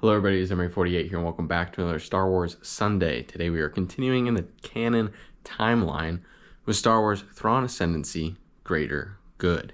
Hello everybody, it's Emery48 here and welcome back to another Star Wars Sunday. Today we are continuing in the Canon timeline with Star Wars Thrawn Ascendancy, Greater Good.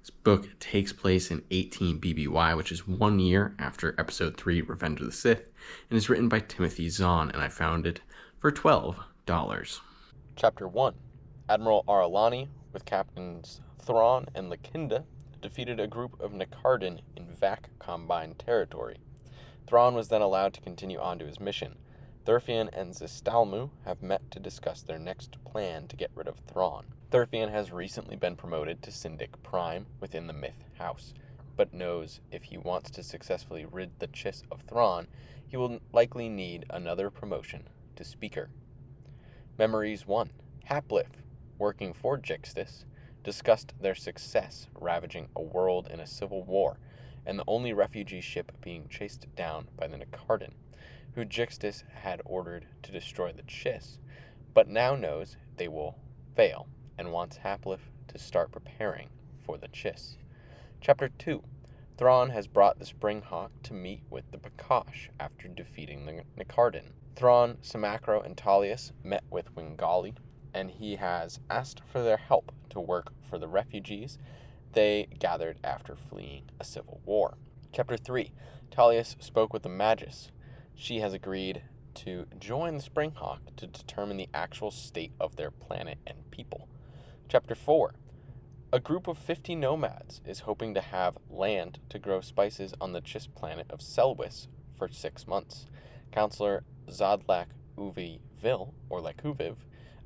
This book takes place in 18 BBY, which is 1 year after Episode 3, Revenge of the Sith, and is written by Timothy Zahn, and I found it for $12. Chapter 1. Admiral Ar'alani, with Captains Thrawn and Lakinda, defeated a group of Nicardan in Vac Combine territory. Thrawn was then allowed to continue on to his mission. Thurfian and Zistalmu have met to discuss their next plan to get rid of Thrawn. Thurfian has recently been promoted to Syndic Prime within the Myth House, but knows if he wants to successfully rid the Chiss of Thrawn, he will likely need another promotion to Speaker. Memories 1. Haplif, working for Jixtus, discussed their success ravaging a world in a civil war, and the only refugee ship being chased down by the Nicardan, who Jixtus had ordered to destroy the Chiss, but now knows they will fail, and wants Haplif to start preparing for the Chiss. Chapter 2. Thrawn has brought the Springhawk to meet with the Paccosh after defeating the Nicardan. Thrawn, Samacro, and Tullius met with Wingali, and he has asked for their help to work for the refugees they gathered after fleeing a civil war. Chapter 3. Tullius spoke with the Magys. She has agreed to join the Springhawk to determine the actual state of their planet and people. Chapter 4. A group of 50 nomads is hoping to have land to grow spices on the Chiss planet of Selwis for 6 months. Counselor Zodlak Uvivil, or Lakuviv,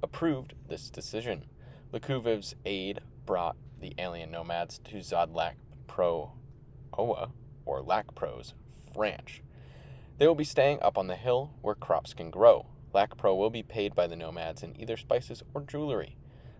approved this decision. Lakuviv's aide brought the alien nomads to Zodlak Pro Oa, or Lakpro's, ranch. They will be staying up on the hill where crops can grow. Lakpro will be paid by the nomads in either spices or jewelry.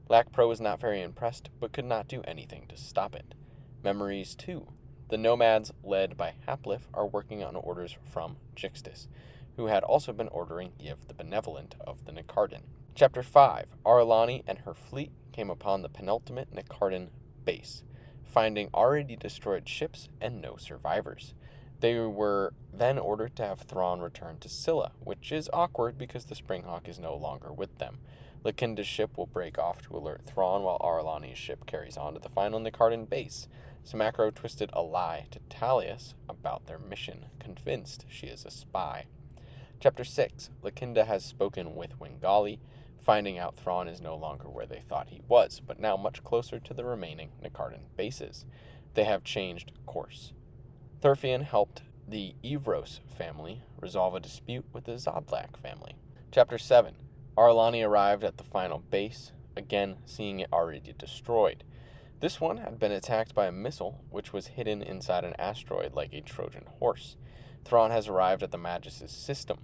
Lakpro was not very impressed, but could not do anything to stop it. Memories 2. The nomads, led by Haplif, are working on orders from Jixtus, who had also been ordering Yiv the Benevolent of the Nicardan. Chapter 5. Ar'alani and her fleet came upon the penultimate Nicardan base, finding already destroyed ships and no survivors. They were then ordered to have Thrawn return to Scylla, which is awkward because the Springhawk is no longer with them. Lakinda's ship will break off to alert Thrawn while Ar'alani's ship carries on to the final Nicardan base. Samacro twisted a lie to Tullius about their mission, convinced she is a spy. Chapter 6. Lakinda has spoken with Wingali, finding out Thrawn is no longer where they thought he was, but now much closer to the remaining Nicardan bases. They have changed course. Thurfian helped the Evros family resolve a dispute with the Zodlak family. Chapter 7. Ar'alani arrived at the final base, again seeing it already destroyed. This one had been attacked by a missile, which was hidden inside an asteroid like a Trojan horse. Thrawn has arrived at the Magys' system.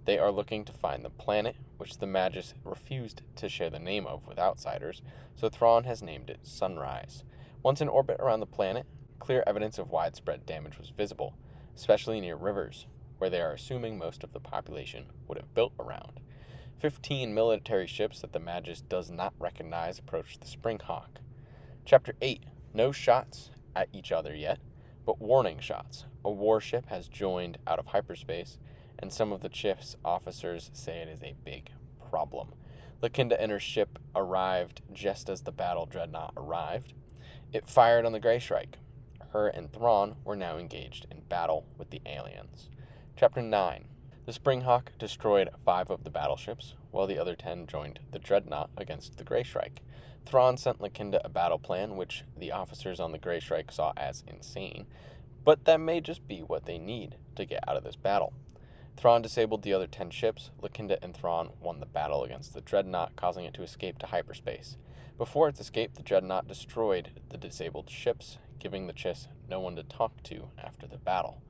They are looking to find the planet, which the Magys refused to share the name of with outsiders, so Thrawn has named it Sunrise. Once in orbit around the planet, clear evidence of widespread damage was visible, especially near rivers, where they are assuming most of the population would have built around. 15 military ships that the Magys does not recognize approach the Springhawk. Chapter 8. No shots at each other yet, but warning shots. A warship has joined out of hyperspace, and some of the Chiss officers say it is a big problem. Lakinda and her ship arrived just as the battle dreadnought arrived. It fired on the Grey Shrike. Her and Thrawn were now engaged in battle with the aliens. Chapter 9. The Springhawk destroyed 5 of the battleships, while the other 10 joined the dreadnought against the Grey Shrike. Thrawn sent Lakinda a battle plan, which the officers on the Grey Shrike saw as insane, but that may just be what they need to get out of this battle. Thrawn disabled the other 10 ships. Lakinda and Thrawn won the battle against the dreadnought, causing it to escape to hyperspace. Before its escape, the dreadnought destroyed the disabled ships, giving the Chiss no one to talk to after the battle.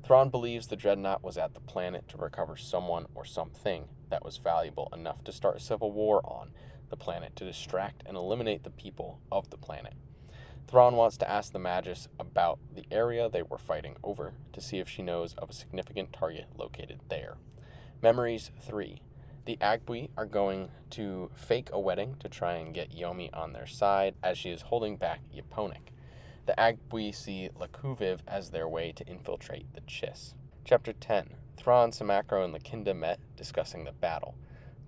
Thrawn believes the dreadnought was at the planet to recover someone or something that was valuable enough to start a civil war on the planet to distract and eliminate the people of the planet. Thrawn wants to ask the Magys about the area they were fighting over to see if she knows of a significant target located there. Memories 3. The Agbui are going to fake a wedding to try and get Yomi on their side as she is holding back Yaponik. The Agbui see Lakuviv as their way to infiltrate the Chiss. Chapter 10. Thrawn, Samacro, and Lakinda met, discussing the battle.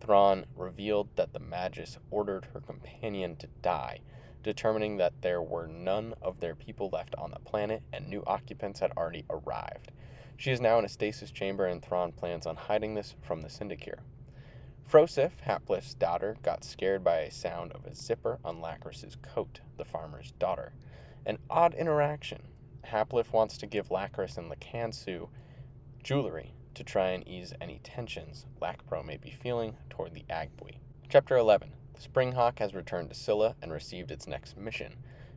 Thrawn revealed that the Magys ordered her companion to die, determining that there were none of their people left on the planet and new occupants had already arrived. She is now in a stasis chamber, and Thrawn plans on hiding this from the Syndicare. Frosif, Haplif's daughter, got scared by a sound of a zipper on Lacris's coat, the farmer's daughter. An odd interaction. Haplif wants to give Lacris and Lakansu jewelry to try and ease any tensions Lakpro may be feeling toward the Agbui. Chapter 11. The Springhawk has returned to Scylla and received its next mission,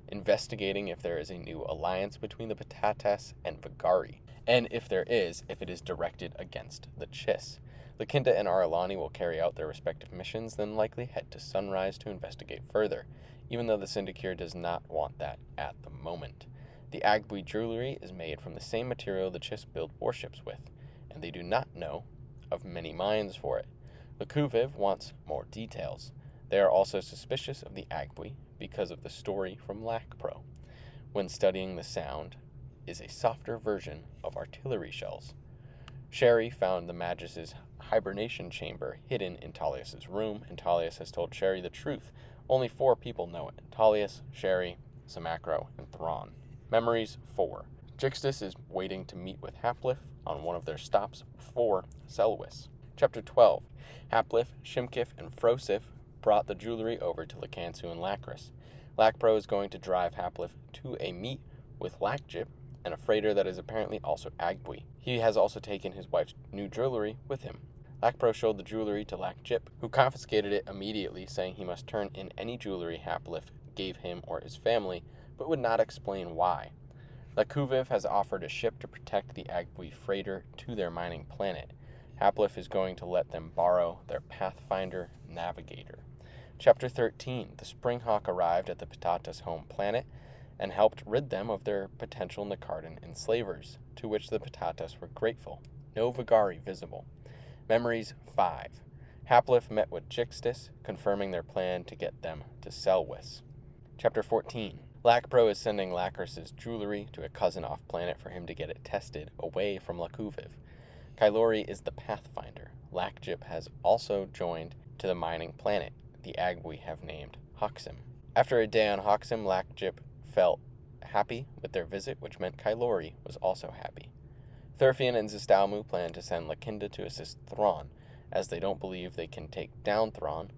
investigating if there is a new alliance between the Patatas and Vagari, and if there is, if it is directed against the Chiss. Lakinda and Aralani will carry out their respective missions, then likely head to Sunrise to investigate further, even though the Syndicare does not want that at the moment. The Agbui jewelry is made from the same material the Chiss build warships with, and they do not know of many mines for it. Lakuviv wants more details. They are also suspicious of the Agbui because of the story from Lakpro. When studying the sound is a softer version of artillery shells. Sherry found the Magys' hibernation chamber hidden in Tullius's room, and Tullius has told Sherry the truth. Only 4 people know it: Tullius, Sherry, Samacro, and Thrawn. Memories 4. Jixtus is waiting to meet with Haplif on one of their stops before Selwys. Chapter 12. Haplif, Shimkif, and Frosif brought the jewelry over to Lakansu and Lacris. Lakpro is going to drive Haplif to a meet with Lakjip and a freighter that is apparently also Agbui. He has also taken his wife's new jewelry with him. Lakpro showed the jewelry to Lakjip, who confiscated it immediately, saying he must turn in any jewelry Haplif gave him or his family, but would not explain why. Lakuviv has offered a ship to protect the Agbui freighter to their mining planet. Haplif is going to let them borrow their Pathfinder navigator. Chapter 13. The Springhawk arrived at the Patatas' home planet and helped rid them of their potential Nakardan enslavers, to which the Patatas were grateful. No Vagari visible. Memories 5. Haplif met with Jixtus, confirming their plan to get them to Selwys. Chapter 14. Lakpro is sending Lacris's jewelry to a cousin off-planet for him to get it tested away from Lakuviv. Kylori is the Pathfinder. Lakjip has also joined to the mining planet the Agbui have named Hoxim. After a day on Hoxim, Lakjip felt happy with their visit, which meant Kylori was also happy. Thurfian and Zistalmu plan to send Lakinda to assist Thrawn, as they don't believe they can take down Thrawn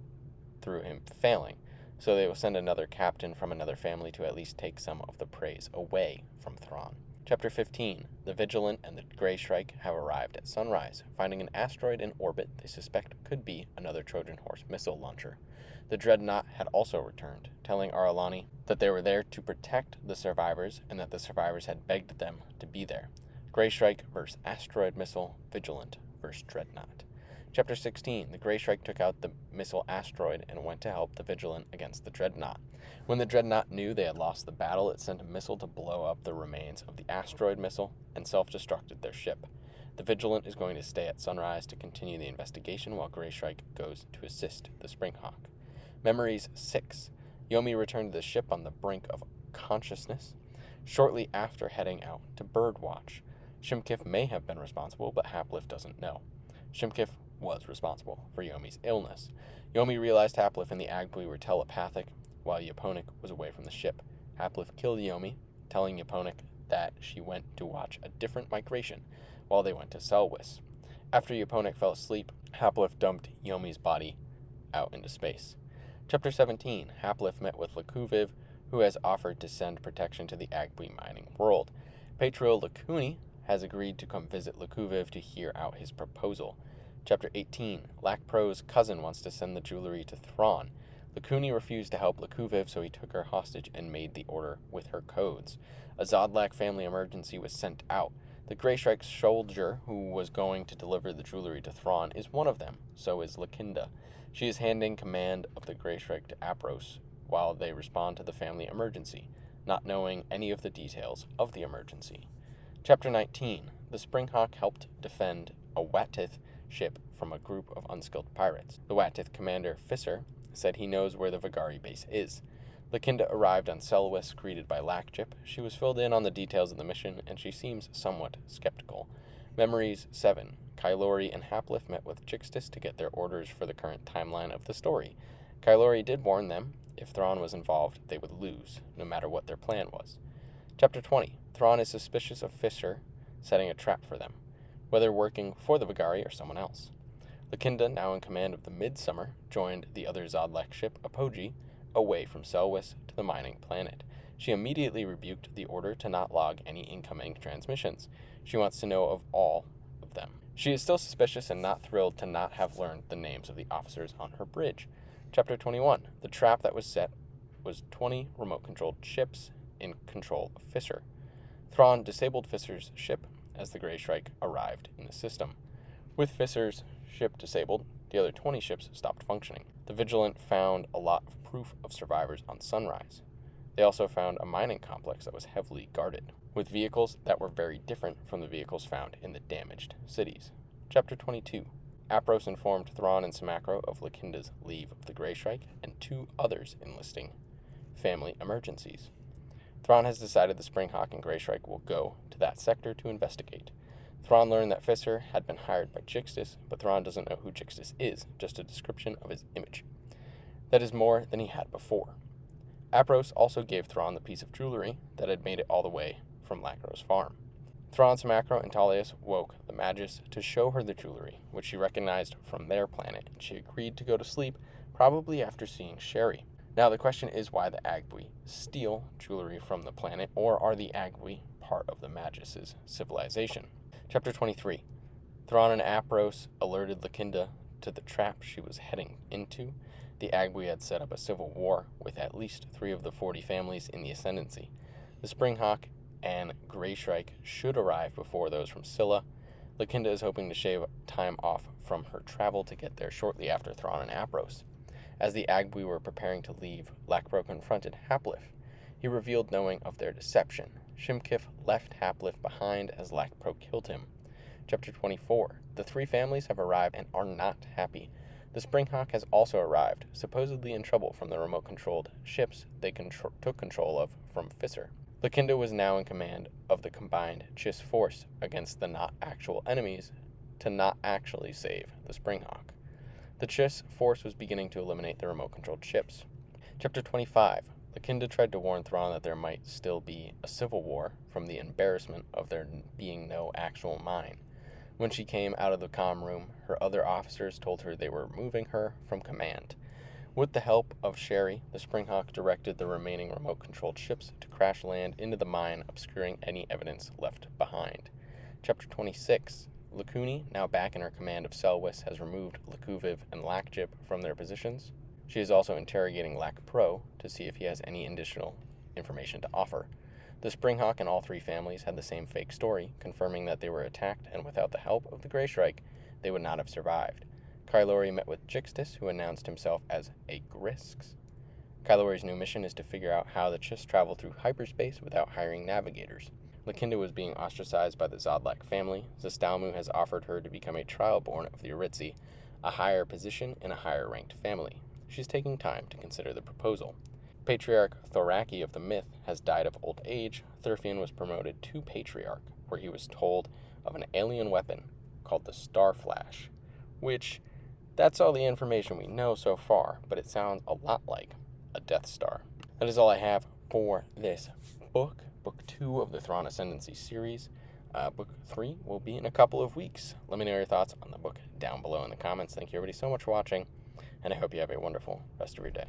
through him failing, so they will send another captain from another family to at least take some of the praise away from Thrawn. Chapter 15. The Vigilant and the Grey Shrike have arrived at Sunrise, finding an asteroid in orbit they suspect could be another Trojan Horse missile launcher. The Dreadnought had also returned, telling Aralani that they were there to protect the survivors and that the survivors had begged them to be there. Grey Shrike versus Asteroid Missile, Vigilant versus Dreadnought. Chapter 16. The Grey Shrike took out the missile asteroid and went to help the Vigilant against the Dreadnought. When the Dreadnought knew they had lost the battle, it sent a missile to blow up the remains of the asteroid missile and self-destructed their ship. The Vigilant is going to stay at Sunrise to continue the investigation while Grey Shrike goes to assist the Springhawk. Memories 6. Yomi returned to the ship on the brink of consciousness shortly after heading out to birdwatch. Shimkif may have been responsible, but Haplif doesn't know. Shimkif was responsible for Yomi's illness. Yomi realized Haplif and the Agbui were telepathic while Yaponik was away from the ship. Haplif killed Yomi, telling Yaponik that she went to watch a different migration while they went to Selwys. After Yaponik fell asleep, Haplif dumped Yomi's body out into space. Chapter 17. Haplif met with Lakuviv, who has offered to send protection to the Agbui mining world. Patriel Lakuni has agreed to come visit Lakuviv to hear out his proposal. Chapter 18. Lakpro's cousin wants to send the jewelry to Thrawn. Lakuni refused to help Lakuviv, so he took her hostage and made the order with her codes. A Zodlak family emergency was sent out. The Grey Shrike soldier who was going to deliver the jewelry to Thrawn is one of them, so is Lakinda. She is handing command of the Grey Shrike to Apros while they respond to the family emergency, not knowing any of the details of the emergency. Chapter 19. The Springhawk helped defend a Watith ship from a group of unskilled pirates. The Watith commander, Fisser, said he knows where the Vagari base is. Lakinda arrived on Selwys, greeted by Lakjip. She was filled in on the details of the mission, and she seems somewhat skeptical. Memories 7. Kylori and Haplif met with Jixtus to get their orders for the current timeline of the story. Kylori did warn them if Thrawn was involved, they would lose, no matter what their plan was. Chapter 20. Thrawn is suspicious of Fisher setting a trap for them, whether working for the Vigari or someone else. Lakinda, now in command of the Midsummer, joined the other Zodlak ship, Apogee, away from Selwys to the mining planet. She immediately rebuked the order to not log any incoming transmissions. She wants to know of all of them. She is still suspicious and not thrilled to not have learned the names of the officers on her bridge. Chapter 21. The trap that was set was 20 remote-controlled ships in control of Fisher. Thrawn disabled Fisher's ship as the Grey Shrike arrived in the system. With Fisher's ship disabled, the other 20 ships stopped functioning. The Vigilant found a lot of proof of survivors on Sunrise. They also found a mining complex that was heavily guarded, with vehicles that were very different from the vehicles found in the damaged cities. Chapter 22. Apros informed Thrawn and Samacro of Lakinda's leave of the Grey Shrike and 2 others enlisting family emergencies. Thrawn has decided the Springhawk and Grey Shrike will go to that sector to investigate. Thrawn learned that Fisher had been hired by Jixtus, but Thrawn doesn't know who Jixtus is, just a description of his image. That is more than he had before. Apros also gave Thrawn the piece of jewelry that had made it all the way from Lacro's farm. Thrawn, Samacro, and Talius woke the Magys to show her the jewelry, which she recognized from their planet, and she agreed to go to sleep, probably after seeing Sherry. Now the question is why the Agbui steal jewelry from the planet, or are the Agbui part of the Magys' civilization? Chapter 23. Thrawn and Apros alerted Lakinda to the trap she was heading into. The Agbui had set up a civil war with at least 3 of the 40 families in the Ascendancy. The Springhawk and Grey Shrike should arrive before those from Scylla. Lakinda is hoping to shave time off from her travel to get there shortly after Thrawn and Apros. As the Agbui were preparing to leave, Lacro confronted Haplif. He revealed knowing of their deception. Shimkif left Haplif behind as Lacro killed him. Chapter 24. The 3 families have arrived and are not happy. The Springhawk has also arrived, supposedly in trouble from the remote-controlled ships they took control of from Fisher. Lakinda was now in command of the combined Chiss force against the not-actual enemies to not actually save the Springhawk. The Chiss force was beginning to eliminate the remote-controlled ships. Chapter 25. Lakinda tried to warn Thrawn that there might still be a civil war from the embarrassment of there being no actual mine. When she came out of the comm room, her other officers told her they were removing her from command. With the help of Sherry, the Springhawk directed the remaining remote-controlled ships to crash land into the mine, obscuring any evidence left behind. Chapter 26. Lakuni, now back in her command of Selwys, has removed Lakuviv and Lakjib from their positions. She is also interrogating Lakpro to see if he has any additional information to offer. The Springhawk and all 3 families had the same fake story, confirming that they were attacked and without the help of the Grey Shrike, they would not have survived. Kylori met with Jixtus, who announced himself as a Grisks. Kylori's new mission is to figure out how the Chiss travel through hyperspace without hiring navigators. Lakinda was being ostracized by the Zodlak family. Zastalmu has offered her to become a trial-born of the Uritzi, a higher position in a higher-ranked family. She's taking time to consider the proposal. Patriarch Thoraki of the myth has died of old age. Thurfian was promoted to Patriarch, where he was told of an alien weapon called the Star Flash, which, that's all the information we know so far, but it sounds a lot like a Death Star. That is all I have for this book, Book 2 of the Thrawn Ascendancy series. Book 3 will be in a couple of weeks. Let me know your thoughts on the book down below in the comments. Thank you everybody so much for watching, and I hope you have a wonderful rest of your day.